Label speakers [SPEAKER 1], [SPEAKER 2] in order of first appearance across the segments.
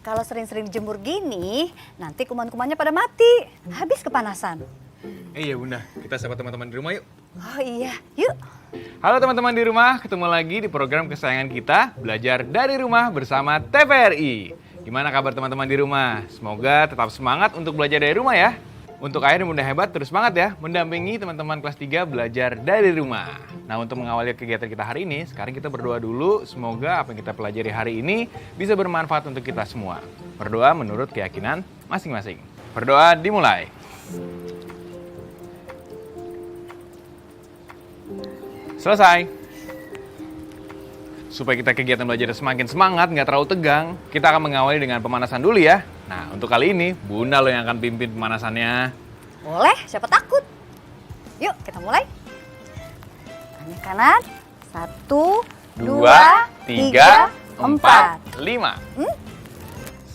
[SPEAKER 1] Kalau sering-sering dijemur gini, nanti kuman-kumannya pada mati. Habis kepanasan.
[SPEAKER 2] Iya Bunda, kita sapa teman-teman di rumah yuk.
[SPEAKER 1] Oh iya, yuk.
[SPEAKER 2] Halo teman-teman di rumah, ketemu lagi di program kesayangan kita, Belajar dari Rumah bersama TVRI. Gimana kabar teman-teman di rumah? Semoga tetap semangat untuk belajar dari rumah ya. Untuk Ayah dan Bunda hebat, terus semangat ya, mendampingi teman-teman kelas 3 belajar dari rumah. Nah, untuk mengawali kegiatan kita hari ini, sekarang kita berdoa dulu. Semoga apa yang kita pelajari hari ini bisa bermanfaat untuk kita semua. Berdoa menurut keyakinan masing-masing. Berdoa dimulai. Selesai. Supaya kita kegiatan belajar semakin semangat, nggak terlalu tegang, kita akan mengawali dengan pemanasan dulu ya. Nah, untuk kali ini, Bunda lo yang akan pimpin pemanasannya.
[SPEAKER 1] Boleh, siapa takut? Yuk, kita mulai. Tangan kanan, 1, 2, 3, 4,
[SPEAKER 2] 5.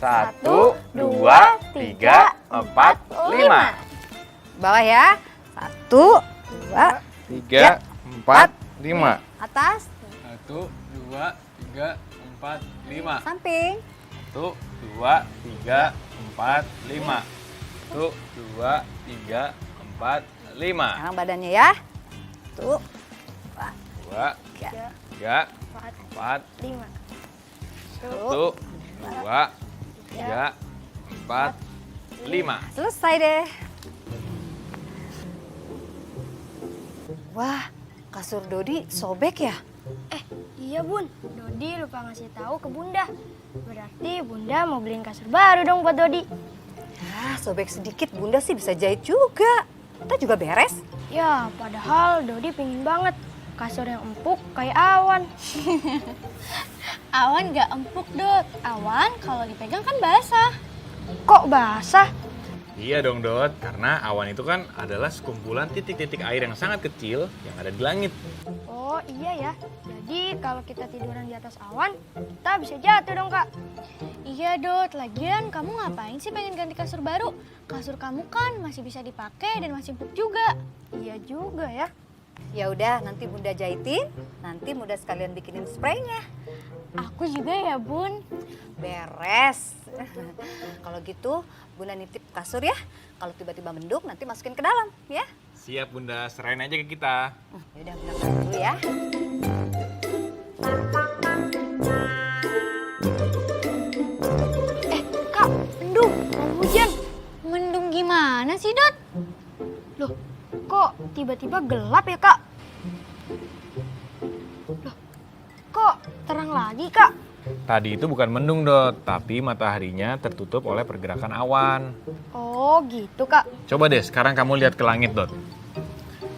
[SPEAKER 2] 1, 2, 3, 4, 5.
[SPEAKER 1] Bawah ya. 1, 2,
[SPEAKER 2] 3, 4, 5.
[SPEAKER 1] atas.
[SPEAKER 2] 1, 2, 3, 4, 5.
[SPEAKER 1] Samping.
[SPEAKER 2] 1, 2, 3, 4, 5. 1, 2, 3, 4, 5.
[SPEAKER 1] Sekarang badannya ya. 1,
[SPEAKER 2] 2, 3, 4,
[SPEAKER 1] 5.
[SPEAKER 2] 1, 2, 3, 4, 5.
[SPEAKER 1] Selesai deh. Wah, kasur Dodi sobek ya?
[SPEAKER 3] Iya Bun, Dodi lupa ngasih tahu ke Bunda. Berarti Bunda mau beliin kasur baru dong buat Dodi.
[SPEAKER 1] Ya, sobek sedikit Bunda sih bisa jahit juga. Kita juga beres.
[SPEAKER 3] Ya, padahal Dodi pingin banget kasur yang empuk kayak Awan.
[SPEAKER 4] Awan gak empuk, Dot. Awan kalau dipegang kan basah.
[SPEAKER 3] Kok basah?
[SPEAKER 2] Iya dong Dot, karena awan itu kan adalah sekumpulan titik-titik air yang sangat kecil yang ada di langit.
[SPEAKER 3] Oh iya ya, jadi kalau kita tiduran di atas awan, kita bisa jatuh dong Kak.
[SPEAKER 4] Iya, Dot. Lagian kamu ngapain sih pengen ganti kasur baru? Kasur kamu kan masih bisa dipakai dan masih empuk juga.
[SPEAKER 3] Iya juga ya.
[SPEAKER 1] Ya udah, nanti Bunda jahitin, nanti Bunda sekalian bikinin spraynya.
[SPEAKER 4] Aku juga ya, Bun.
[SPEAKER 1] Beres. Kalau gitu, Bunda nitip kasur ya. Kalau tiba-tiba mendung, nanti masukin ke dalam, ya.
[SPEAKER 2] Siap Bunda, serahin aja ke kita.
[SPEAKER 1] Ya udah, Bunda keluar dulu ya.
[SPEAKER 3] Kak, mendung, mau hujan.
[SPEAKER 4] Mendung gimana sih, Dot?
[SPEAKER 3] Loh, kok tiba-tiba gelap ya Kak? Loh, kok terang lagi Kak?
[SPEAKER 2] Tadi itu bukan mendung Dot, tapi mataharinya tertutup oleh pergerakan awan.
[SPEAKER 3] Oh gitu Kak.
[SPEAKER 2] Coba deh sekarang kamu lihat ke langit Dot.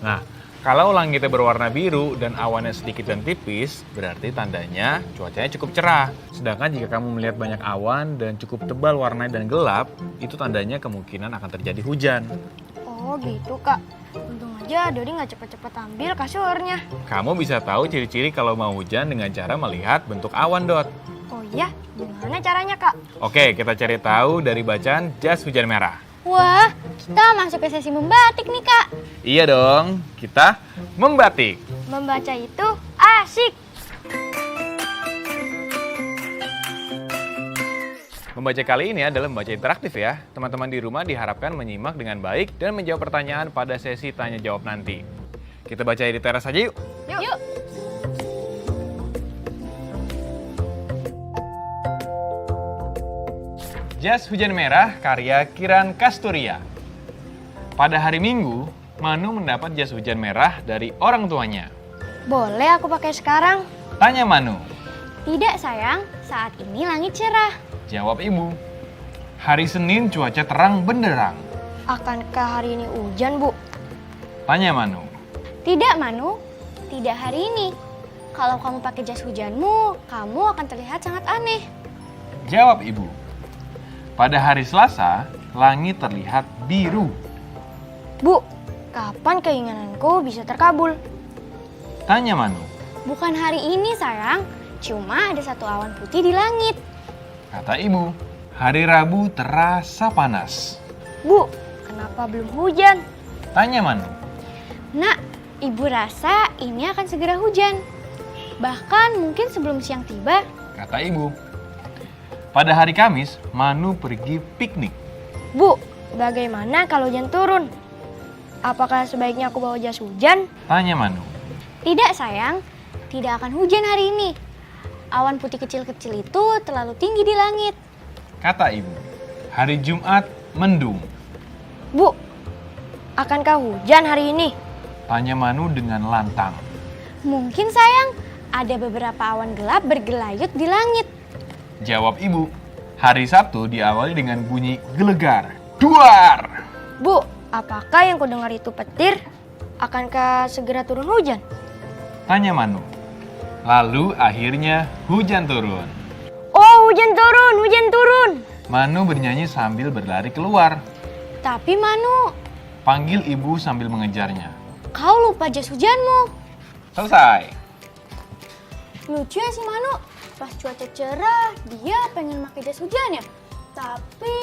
[SPEAKER 2] Nah, kalau langitnya berwarna biru dan awannya sedikit dan tipis, berarti tandanya cuacanya cukup cerah. Sedangkan jika kamu melihat banyak awan dan cukup tebal warnanya dan gelap, itu tandanya kemungkinan akan terjadi hujan.
[SPEAKER 3] Oh gitu Kak. Untung aja Dodi nggak cepet-cepet ambil kasurnya.
[SPEAKER 2] Kamu bisa tahu ciri-ciri kalau mau hujan dengan cara melihat bentuk awan Dot.
[SPEAKER 3] Oh iya, gimana caranya Kak?
[SPEAKER 2] Oke, kita cari tahu dari bacaan jas hujan merah.
[SPEAKER 4] Wah, kita masuk ke sesi membatik nih, Kak.
[SPEAKER 2] Iya dong, kita membatik.
[SPEAKER 3] Membaca itu asik.
[SPEAKER 2] Membaca kali ini adalah membaca interaktif ya. Teman-teman di rumah diharapkan menyimak dengan baik dan menjawab pertanyaan pada sesi tanya jawab nanti. Kita baca di teras aja yuk.
[SPEAKER 4] Yuk.
[SPEAKER 2] Jas hujan merah karya Kiran Kasturia. Pada hari Minggu, Manu mendapat jas hujan merah dari orang tuanya.
[SPEAKER 3] Boleh aku pakai sekarang?
[SPEAKER 2] Tanya Manu.
[SPEAKER 4] Tidak, sayang. Saat ini langit cerah.
[SPEAKER 2] Jawab ibu. Hari Senin cuaca terang benderang.
[SPEAKER 3] akankah hari ini hujan, Bu?
[SPEAKER 2] Tanya Manu.
[SPEAKER 4] Tidak, Manu. Tidak hari ini. Kalau kamu pakai jas hujanmu, kamu akan terlihat sangat aneh.
[SPEAKER 2] Jawab ibu. Pada hari Selasa, langit terlihat biru.
[SPEAKER 3] Bu, kapan keinginanku bisa terkabul?
[SPEAKER 2] Tanya Manu.
[SPEAKER 4] Bukan hari ini, sayang. Cuma ada satu awan putih di langit.
[SPEAKER 2] Kata ibu. Hari Rabu terasa panas.
[SPEAKER 3] Bu, kenapa belum hujan?
[SPEAKER 2] Tanya Manu.
[SPEAKER 4] Nak, ibu rasa ini akan segera hujan. Bahkan mungkin sebelum siang tiba.
[SPEAKER 2] Kata ibu. Pada hari Kamis, Manu pergi piknik.
[SPEAKER 3] Bu, bagaimana kalau hujan turun? Apakah sebaiknya aku bawa jas hujan?
[SPEAKER 2] Tanya Manu.
[SPEAKER 4] Tidak, sayang. Tidak akan hujan hari ini. Awan putih kecil-kecil itu terlalu tinggi di langit.
[SPEAKER 2] Kata ibu. Hari Jumat mendung.
[SPEAKER 3] Bu, akankah hujan hari ini?
[SPEAKER 2] Tanya Manu dengan lantang.
[SPEAKER 4] Mungkin, sayang, ada beberapa awan gelap bergelayut di langit.
[SPEAKER 2] Jawab ibu. Hari Sabtu diawali dengan bunyi gelegar. Duar!
[SPEAKER 3] Bu, apakah yang kudengar itu petir? Akankah segera turun hujan?
[SPEAKER 2] Tanya Manu. Lalu akhirnya hujan turun.
[SPEAKER 3] Oh, hujan turun, hujan turun.
[SPEAKER 2] Manu bernyanyi sambil berlari keluar.
[SPEAKER 4] Tapi, Manu,
[SPEAKER 2] Panggil ibu sambil mengejarnya.
[SPEAKER 4] kau lupa jas hujanmu.
[SPEAKER 2] Selesai.
[SPEAKER 4] Lucu ya si Manu. Pas cuaca cerah, dia pengen pakai jas hujannya. Tapi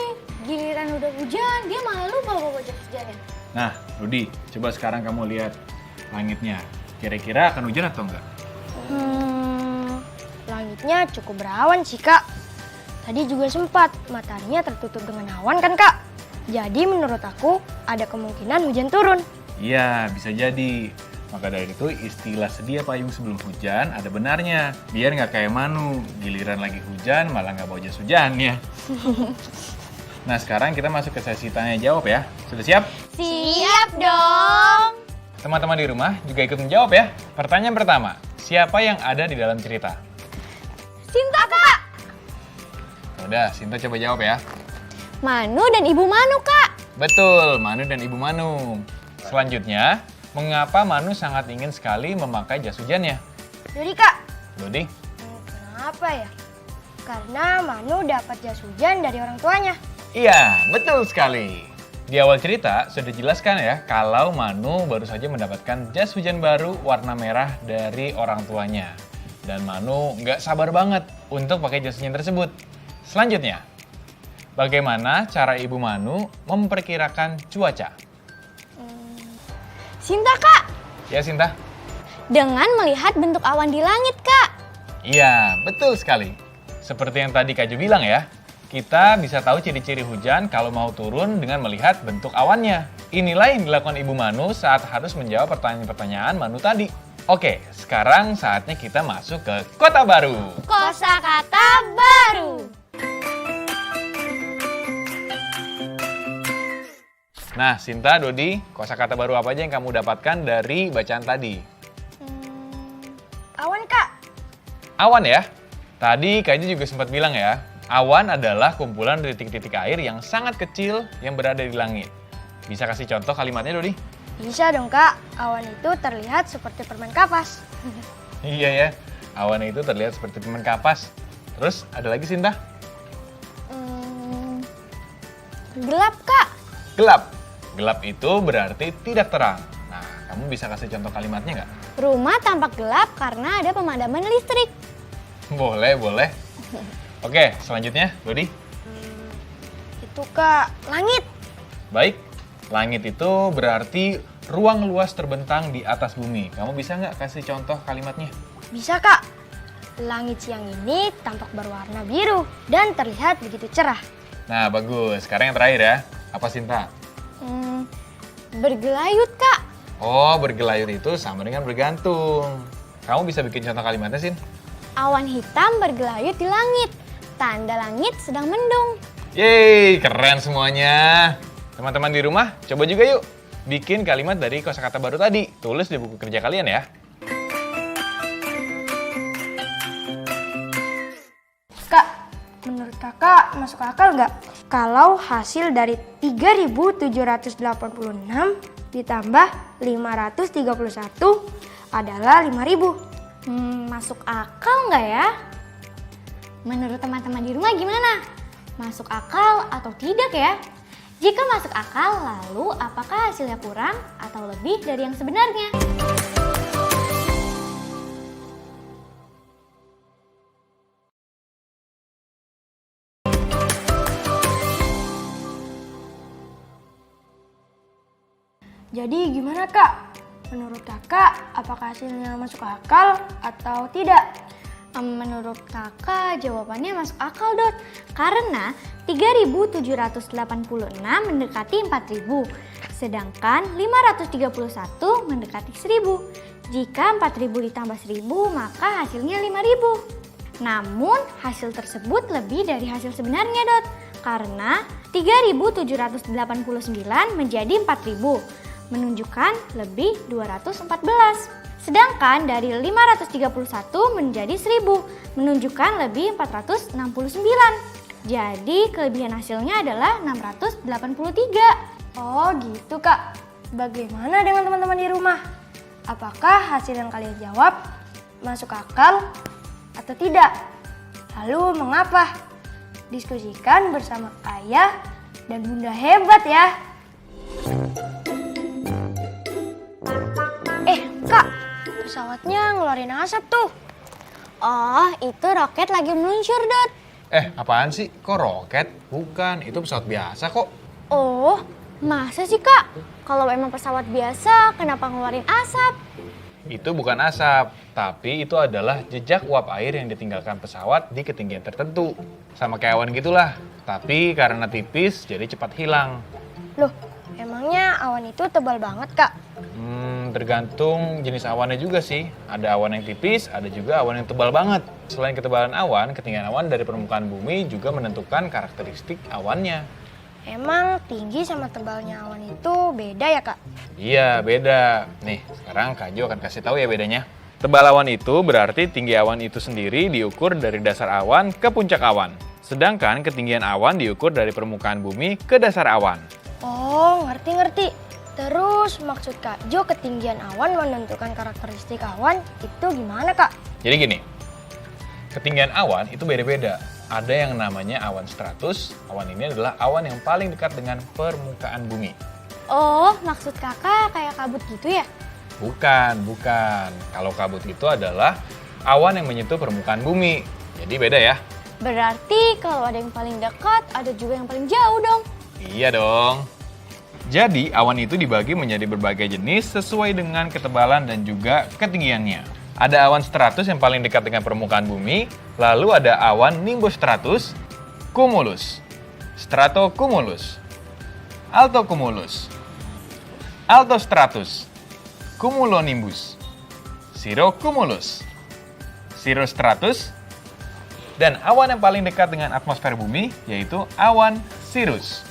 [SPEAKER 4] giliran udah hujan, dia malah lupa bawa jas hujannya.
[SPEAKER 2] Nah, Rudi, coba sekarang kamu lihat langitnya. Kira-kira akan hujan atau enggak?
[SPEAKER 3] Langitnya cukup berawan sih, Kak. Tadi juga sempat mataharinya tertutup dengan awan kan, Kak? Jadi menurut aku ada kemungkinan hujan turun.
[SPEAKER 2] Iya, bisa jadi. Maka dari itu istilah sedia payung sebelum hujan ada benarnya. Biar nggak kayak Manu, giliran lagi hujan malah nggak bawa jas hujannya. Nah, sekarang kita masuk ke sesi tanya jawab ya. Sudah siap?
[SPEAKER 4] Siap dong.
[SPEAKER 2] Teman-teman di rumah juga ikut menjawab ya. Pertanyaan pertama, siapa yang ada di dalam cerita?
[SPEAKER 4] Sinta, Kak.
[SPEAKER 2] Udah, Sinta coba jawab ya.
[SPEAKER 4] Manu dan Ibu Manu, Kak.
[SPEAKER 2] Betul, Manu dan Ibu Manu. Selanjutnya, mengapa Manu sangat ingin sekali memakai jas hujannya?
[SPEAKER 3] Jadi, Kak,
[SPEAKER 2] Dodi?
[SPEAKER 3] kenapa ya? Karena Manu dapat jas hujan dari orang tuanya.
[SPEAKER 2] Iya, betul sekali. Di awal cerita sudah dijelaskan ya kalau Manu baru saja mendapatkan jas hujan baru warna merah dari orang tuanya. Dan Manu nggak sabar banget untuk pakai jas hujan tersebut. Selanjutnya, bagaimana cara Ibu Manu memperkirakan cuaca?
[SPEAKER 4] Sinta, Kak.
[SPEAKER 2] Ya, Sinta?
[SPEAKER 4] Dengan melihat bentuk awan di langit, Kak.
[SPEAKER 2] Iya, betul sekali. Seperti yang tadi Kak Jo bilang ya, kita bisa tahu ciri-ciri hujan kalau mau turun dengan melihat bentuk awannya. Inilah yang dilakukan Ibu Manu saat harus menjawab pertanyaan-pertanyaan Manu tadi. Oke, sekarang saatnya kita masuk ke kota baru.
[SPEAKER 4] Kosakata baru.
[SPEAKER 2] Nah, Sinta, Dodi, kosakata baru apa aja yang kamu dapatkan dari bacaan tadi?
[SPEAKER 3] Awan, Kak.
[SPEAKER 2] Awan ya. Tadi Kak Jo juga sempat bilang ya, awan adalah kumpulan titik-titik air yang sangat kecil yang berada di langit. Bisa kasih contoh kalimatnya, Dodi?
[SPEAKER 3] Bisa dong, Kak. Awan itu terlihat seperti permen kapas.
[SPEAKER 2] Iya ya, awan itu terlihat seperti permen kapas. Terus ada lagi, Sinta?
[SPEAKER 4] Gelap, Kak.
[SPEAKER 2] Gelap. Gelap itu berarti tidak terang. Nah, kamu bisa kasih contoh kalimatnya nggak?
[SPEAKER 4] Rumah tampak gelap karena ada pemadaman listrik.
[SPEAKER 2] Boleh, boleh. Oke, selanjutnya, Dodi.
[SPEAKER 3] Itu, Kak, langit.
[SPEAKER 2] Baik, langit itu berarti ruang luas terbentang di atas bumi. Kamu bisa nggak kasih contoh kalimatnya?
[SPEAKER 3] Bisa, Kak. Langit siang ini tampak berwarna biru dan terlihat begitu cerah.
[SPEAKER 2] Nah, bagus. Sekarang yang terakhir ya. Apa, Sinta?
[SPEAKER 4] Bergelayut, Kak.
[SPEAKER 2] Oh, bergelayut itu sama dengan bergantung. Kamu bisa bikin contoh kalimatnya, Sin?
[SPEAKER 4] Awan hitam bergelayut di langit. Tanda langit sedang mendung.
[SPEAKER 2] Yeay, keren semuanya. Teman-teman di rumah, coba juga yuk. Bikin kalimat dari kosakata baru tadi. Tulis di buku kerja kalian ya.
[SPEAKER 3] Kak, menurut kakak masuk akal nggak kalau hasil dari 3.786 ditambah 531 adalah 5.000.
[SPEAKER 4] Masuk akal nggak ya? Menurut teman-teman di rumah gimana? Masuk akal atau tidak ya? Jika masuk akal, lalu apakah hasilnya kurang atau lebih dari yang sebenarnya?
[SPEAKER 3] Jadi gimana Kak? Menurut Kakak, apakah hasilnya masuk akal atau tidak?
[SPEAKER 4] Menurut kakak jawabannya masuk akal, Dot. Karena 3.786 mendekati 4.000, sedangkan 531 mendekati 1.000. Jika 4.000 ditambah 1.000, maka hasilnya 5.000. Namun, hasil tersebut lebih dari hasil sebenarnya, Dot. Karena 3.789 menjadi 4.000. Menunjukkan lebih 214. Sedangkan dari 531 menjadi 1000 menunjukkan lebih 469. Jadi kelebihan hasilnya adalah 683.
[SPEAKER 3] Oh gitu Kak. Bagaimana dengan teman-teman di rumah? Apakah hasil yang kalian jawab masuk akal atau tidak? Lalu mengapa? Diskusikan bersama ayah dan bunda hebat ya. Kak, pesawatnya ngeluarin asap tuh.
[SPEAKER 4] Oh, itu roket lagi meluncur, Dot.
[SPEAKER 2] Apaan sih? Kok roket? Bukan, itu pesawat biasa kok.
[SPEAKER 4] Oh, masa sih, Kak? Kalau emang pesawat biasa, kenapa ngeluarin asap?
[SPEAKER 2] Itu bukan asap, tapi itu adalah jejak uap air yang ditinggalkan pesawat di ketinggian tertentu. Sama kayak awan gitulah, tapi karena tipis jadi cepat hilang.
[SPEAKER 3] Loh, emangnya awan itu tebal banget Kak?
[SPEAKER 2] Tergantung jenis awannya juga sih. Ada awan yang tipis, ada juga awan yang tebal banget. Selain ketebalan awan, ketinggian awan dari permukaan bumi juga menentukan karakteristik awannya.
[SPEAKER 3] Emang tinggi sama tebalnya awan itu beda ya Kak?
[SPEAKER 2] Iya, beda. Nih, sekarang Kak Jo akan kasih tahu ya bedanya. Tebal awan itu berarti tinggi awan itu sendiri diukur dari dasar awan ke puncak awan. Sedangkan ketinggian awan diukur dari permukaan bumi ke dasar awan.
[SPEAKER 3] Oh, ngerti-ngerti. Terus maksud Kak Jo ketinggian awan menentukan karakteristik awan itu gimana Kak?
[SPEAKER 2] Jadi gini, ketinggian awan itu beda-beda. Ada yang namanya awan stratus. Awan ini adalah awan yang paling dekat dengan permukaan bumi.
[SPEAKER 4] Oh, maksud kakak kayak kabut gitu ya?
[SPEAKER 2] Bukan. Kalau kabut itu adalah awan yang menyentuh permukaan bumi. Jadi beda ya.
[SPEAKER 4] Berarti kalau ada yang paling dekat, ada juga yang paling jauh dong.
[SPEAKER 2] Iya dong. Jadi awan itu dibagi menjadi berbagai jenis sesuai dengan ketebalan dan juga ketinggiannya. Ada awan stratus yang paling dekat dengan permukaan bumi, lalu ada awan nimbostratus, cumulus, stratocumulus, altocumulus, altostratus, cumulonimbus, cirrocumulus, cirrostratus, dan awan yang paling dekat dengan atmosfer bumi yaitu awan cirrus.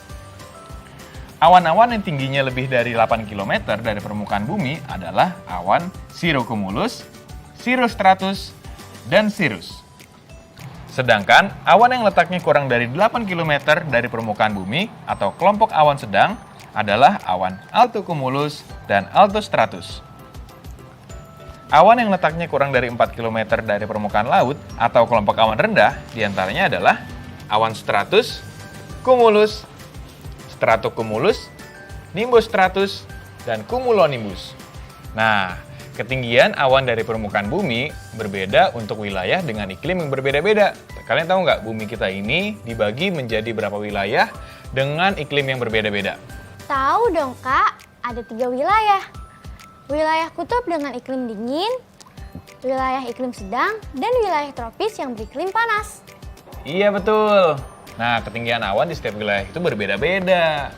[SPEAKER 2] Awan-awan yang tingginya lebih dari 8 km dari permukaan bumi adalah awan cirrocumulus, cirrostratus, dan cirrus. Sedangkan awan yang letaknya kurang dari 8 km dari permukaan bumi atau kelompok awan sedang adalah awan altocumulus dan altostratus. Awan yang letaknya kurang dari 4 km dari permukaan laut atau kelompok awan rendah diantaranya adalah awan stratus, cumulus, stratocumulus, nimbostratus, dan cumulonimbus. Nah, ketinggian awan dari permukaan bumi berbeda untuk wilayah dengan iklim yang berbeda-beda. Kalian tahu nggak, bumi kita ini dibagi menjadi berapa wilayah dengan iklim yang berbeda-beda?
[SPEAKER 4] Tahu dong Kak, ada 3 wilayah. Wilayah kutub dengan iklim dingin, wilayah iklim sedang, dan wilayah tropis yang beriklim panas.
[SPEAKER 2] Iya betul. Nah, ketinggian awan di setiap wilayah itu berbeda-beda.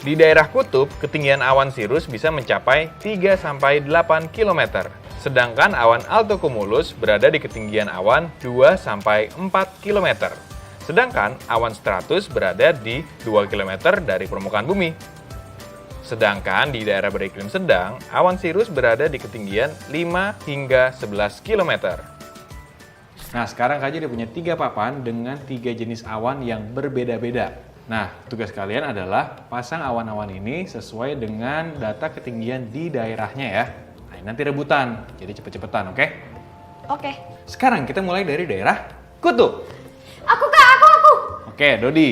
[SPEAKER 2] Di daerah kutub, ketinggian awan cirrus bisa mencapai 3-8 km. Sedangkan awan altocumulus berada di ketinggian awan 2-4 km. Sedangkan awan stratus berada di 2 km dari permukaan bumi. Sedangkan di daerah beriklim sedang, awan cirrus berada di ketinggian 5-11 km. Nah, sekarang Kak Jo udah punya 3 papan dengan 3 jenis awan yang berbeda-beda. Nah, tugas kalian adalah pasang awan-awan ini sesuai dengan data ketinggian di daerahnya ya. Nah, ini nanti rebutan, jadi cepet-cepetan, oke?
[SPEAKER 3] Oke.
[SPEAKER 2] Sekarang kita mulai dari daerah kutub.
[SPEAKER 3] Aku Kak, aku.
[SPEAKER 2] Oke, Dodi.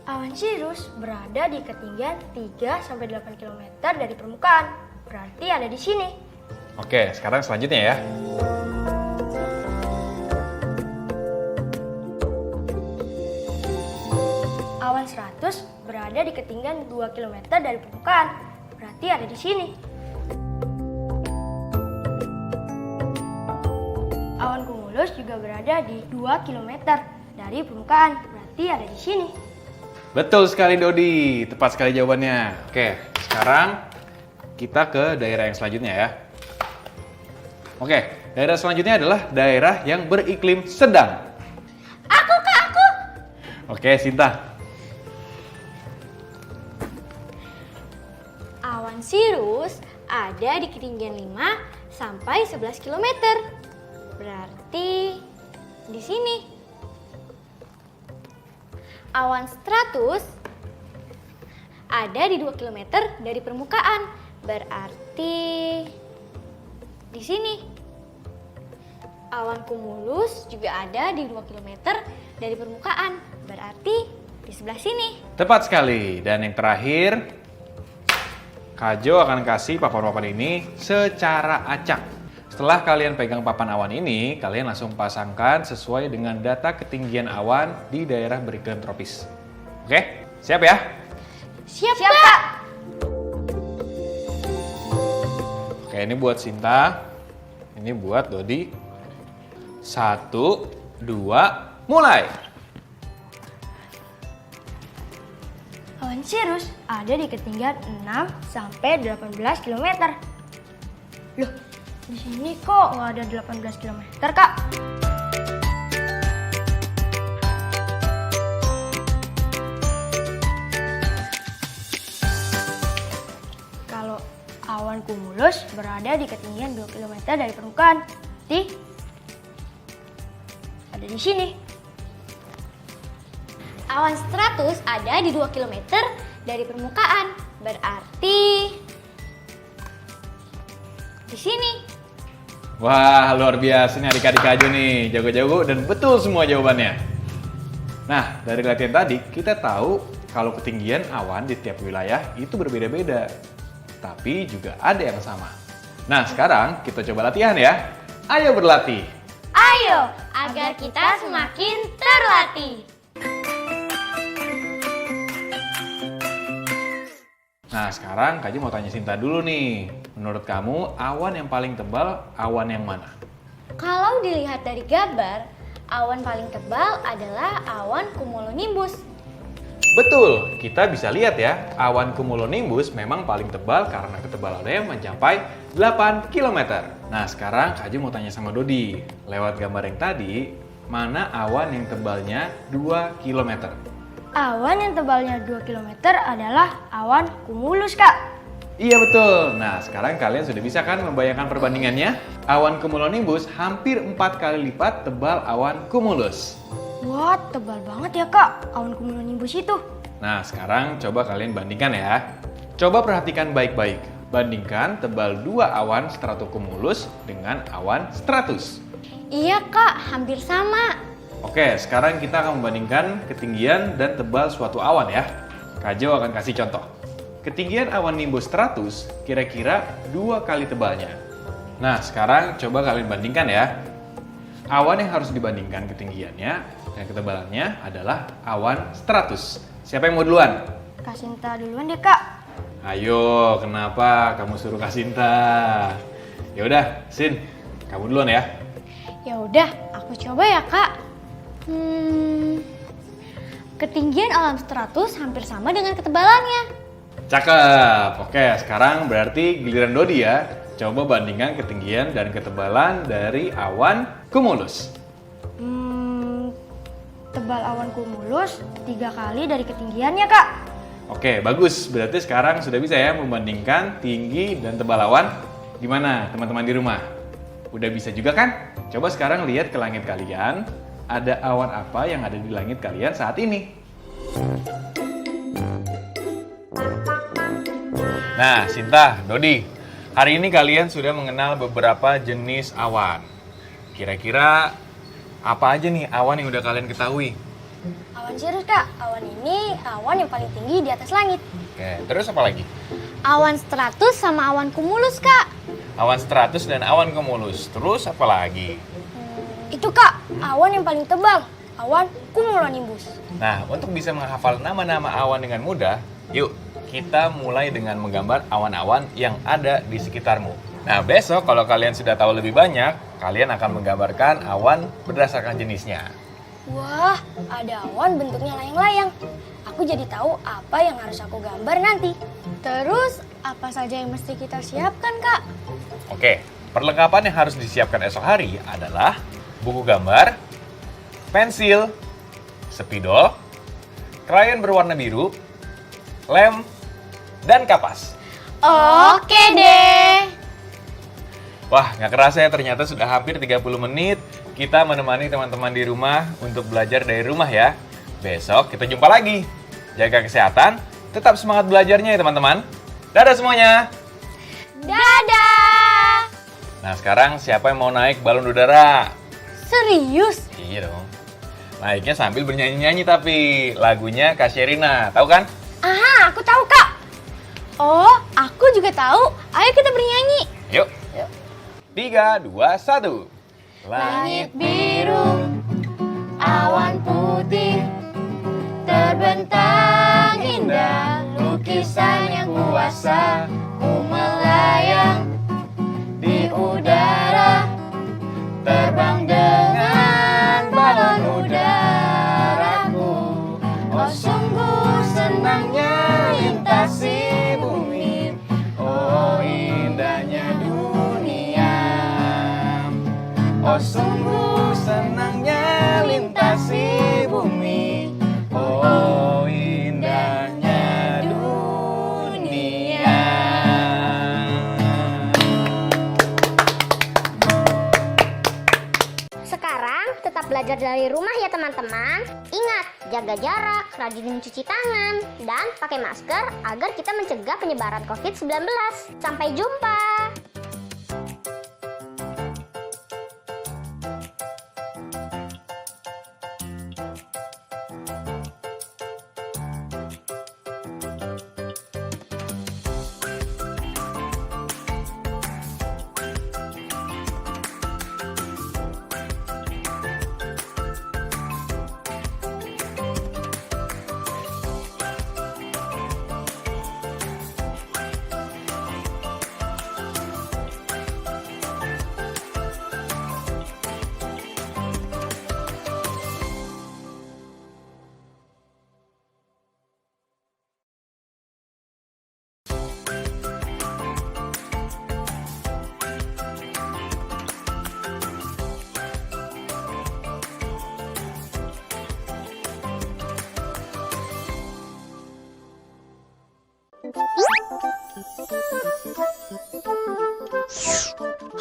[SPEAKER 3] Awan Sirius berada di ketinggian 3-8 km dari permukaan. Berarti ada di sini.
[SPEAKER 2] Oke, sekarang selanjutnya ya.
[SPEAKER 3] Awan 100 berada di ketinggian 2 km dari permukaan. Berarti ada di sini. Awan cumulus juga berada di 2 km dari permukaan. Berarti ada di sini.
[SPEAKER 2] Betul sekali Dodi, tepat sekali jawabannya. Oke, sekarang kita ke daerah yang selanjutnya ya. Oke, daerah selanjutnya adalah daerah yang beriklim sedang.
[SPEAKER 4] Aku Kak, aku.
[SPEAKER 2] Oke, Sinta.
[SPEAKER 4] Awan Sirius ada di ketinggian 5 sampai 11 km. Berarti di sini. Awan stratus ada di 2 km dari permukaan. Berarti di sini. Awan cumulus juga ada di 2 km dari permukaan. Berarti di sebelah sini.
[SPEAKER 2] Tepat sekali. Dan yang terakhir, Kajo akan kasih papan-papan ini secara acak. Setelah kalian pegang papan awan ini, kalian langsung pasangkan sesuai dengan data ketinggian awan di daerah beriklim tropis. Oke, siap ya?
[SPEAKER 4] Siap,
[SPEAKER 3] Siap,
[SPEAKER 4] Kak.
[SPEAKER 3] Kak.
[SPEAKER 2] Oke, ini buat Sinta. Ini buat Dodi. 1, 2, mulai!
[SPEAKER 3] Awan Sirius ada di ketinggian 6 sampai 18 km. Loh, di sini kok nggak ada 18 km, Kak? Kalau awan cumulus berada di ketinggian 2 km dari permukaan, ada di sini.
[SPEAKER 4] Awan stratus ada di 2 km dari permukaan. Berarti di sini.
[SPEAKER 2] Wah, luar biasa nih adik-adik Kajo nih. Jago-jago dan betul semua jawabannya. Nah, dari latihan tadi kita tahu kalau ketinggian awan di tiap wilayah itu berbeda-beda. Tapi juga ada yang sama. Nah, sekarang kita coba latihan ya. Ayo berlatih.
[SPEAKER 3] Ayo,
[SPEAKER 4] Agar kita semakin terlatih.
[SPEAKER 2] Nah, sekarang Kajo mau tanya Sinta dulu nih. Menurut kamu, awan yang paling tebal, awan yang mana?
[SPEAKER 4] Kalau dilihat dari gambar, awan paling tebal adalah awan cumulonimbus.
[SPEAKER 2] Betul, kita bisa lihat ya, awan cumulonimbus memang paling tebal karena ketebalannya mencapai 8 km. Nah, sekarang Kajo mau tanya sama Dodi. Lewat gambar yang tadi, mana awan yang tebalnya 2 km?
[SPEAKER 3] awan yang tebalnya 2 km adalah awan cumulus, Kak.
[SPEAKER 2] Iya betul. Nah, sekarang kalian sudah bisa kan membayangkan perbandingannya? Awan cumulonimbus hampir 4 kali lipat tebal awan cumulus.
[SPEAKER 3] Wah, tebal banget ya, Kak, awan cumulonimbus itu.
[SPEAKER 2] Nah, sekarang coba kalian bandingkan ya. Coba perhatikan baik-baik. Bandingkan tebal 2 awan stratocumulus dengan awan stratus.
[SPEAKER 4] Iya Kak, hampir sama.
[SPEAKER 2] Oke, sekarang kita akan membandingkan ketinggian dan tebal suatu awan ya. Kajo akan kasih contoh. Ketinggian awan nimbus stratus kira-kira 2 kali tebalnya. Nah, sekarang coba kalian bandingkan ya. Awan yang harus dibandingkan ketinggiannya dan ketebalannya adalah awan stratus. Siapa yang mau duluan?
[SPEAKER 3] Kak Sinta duluan deh, Kak.
[SPEAKER 2] Ayo, kenapa kamu suruh Kak Sinta? Ya udah, Sin, kamu duluan ya.
[SPEAKER 4] Ya udah, aku coba ya Kak. Ketinggian awan stratus hampir sama dengan ketebalannya.
[SPEAKER 2] Cakep. Oke, sekarang berarti giliran Dodi ya. Coba bandingkan ketinggian dan ketebalan dari awan cumulus.
[SPEAKER 3] Tebal awan cumulus 3 kali dari ketinggiannya, Kak.
[SPEAKER 2] Oke, bagus. Berarti sekarang sudah bisa ya membandingkan tinggi dan tebal awan. Gimana teman-teman di rumah? Udah bisa juga kan? Coba sekarang lihat ke langit kalian. Ada awan apa yang ada di langit kalian saat ini? Nah, Sinta, Dodi, hari ini kalian sudah mengenal beberapa jenis awan. Kira-kira apa aja nih awan yang udah kalian ketahui?
[SPEAKER 3] Awan cirrus, Kak. Awan ini awan yang paling tinggi di atas langit.
[SPEAKER 2] Oke, terus apa lagi?
[SPEAKER 4] Awan stratus sama awan cumulus, Kak.
[SPEAKER 2] Awan stratus dan awan cumulus. Terus apa lagi?
[SPEAKER 3] Itu, Kak, awan yang paling tebal. Awan cumulonimbus.
[SPEAKER 2] Nah, untuk bisa menghafal nama-nama awan dengan mudah, yuk kita mulai dengan menggambar awan-awan yang ada di sekitarmu. Nah, besok kalau kalian sudah tahu lebih banyak, kalian akan menggambarkan awan berdasarkan jenisnya.
[SPEAKER 3] Wah, ada awan bentuknya layang-layang. Aku jadi tahu apa yang harus aku gambar nanti.
[SPEAKER 4] Terus, apa saja yang mesti kita siapkan, Kak?
[SPEAKER 2] Oke, perlengkapan yang harus disiapkan esok hari adalah buku gambar, pensil, spidol, krayon berwarna biru, lem, dan kapas.
[SPEAKER 4] Oke deh.
[SPEAKER 2] Wah, nggak kerasa ya ternyata sudah hampir 30 menit kita menemani teman-teman di rumah untuk belajar dari rumah ya. Besok kita jumpa lagi. Jaga kesehatan, tetap semangat belajarnya ya teman-teman. Dadah semuanya.
[SPEAKER 4] Dadah.
[SPEAKER 2] Nah sekarang siapa yang mau naik balon udara?
[SPEAKER 4] Serius?
[SPEAKER 2] Iya dong. Naiknya sambil bernyanyi-nyanyi tapi lagunya Kak Sherina, tahu kan?
[SPEAKER 3] Aha, aku tahu, Kak.
[SPEAKER 4] Oh, aku juga tahu. Ayo kita bernyanyi.
[SPEAKER 2] Yuk. 3, 2, 1.
[SPEAKER 4] Langit biru, awan putih, terbentang indah, lukisan yang kuasa, ku melayang di udara, terbang dengan balon udaraku. Oh sungguh senangnya lintasi bumi, oh indahnya dunia. Oh sungguh senangnya lintasi bumi, oh indahnya dunia.
[SPEAKER 5] Sekarang tetap belajar dari rumah ya teman-teman. Ingat, jaga jarak, rajin mencuci tangan, dan pakai masker agar kita mencegah penyebaran COVID-19. Sampai jumpa!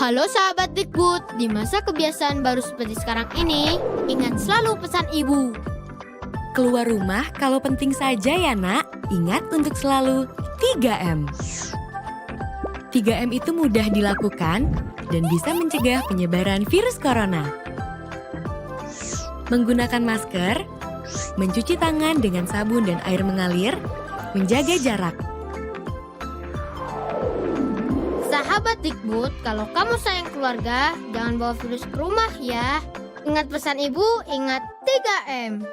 [SPEAKER 6] Halo sahabat Dikbud, di masa kebiasaan baru seperti sekarang ini, ingat selalu pesan ibu.
[SPEAKER 7] Keluar rumah kalau penting saja ya nak, ingat untuk selalu 3M. 3M itu mudah dilakukan dan bisa mencegah penyebaran virus corona. Menggunakan masker, mencuci tangan dengan sabun dan air mengalir, menjaga jarak.
[SPEAKER 6] Sahabat Dikbud, kalau kamu sayang keluarga, jangan bawa virus ke rumah ya. Ingat pesan ibu, ingat 3M.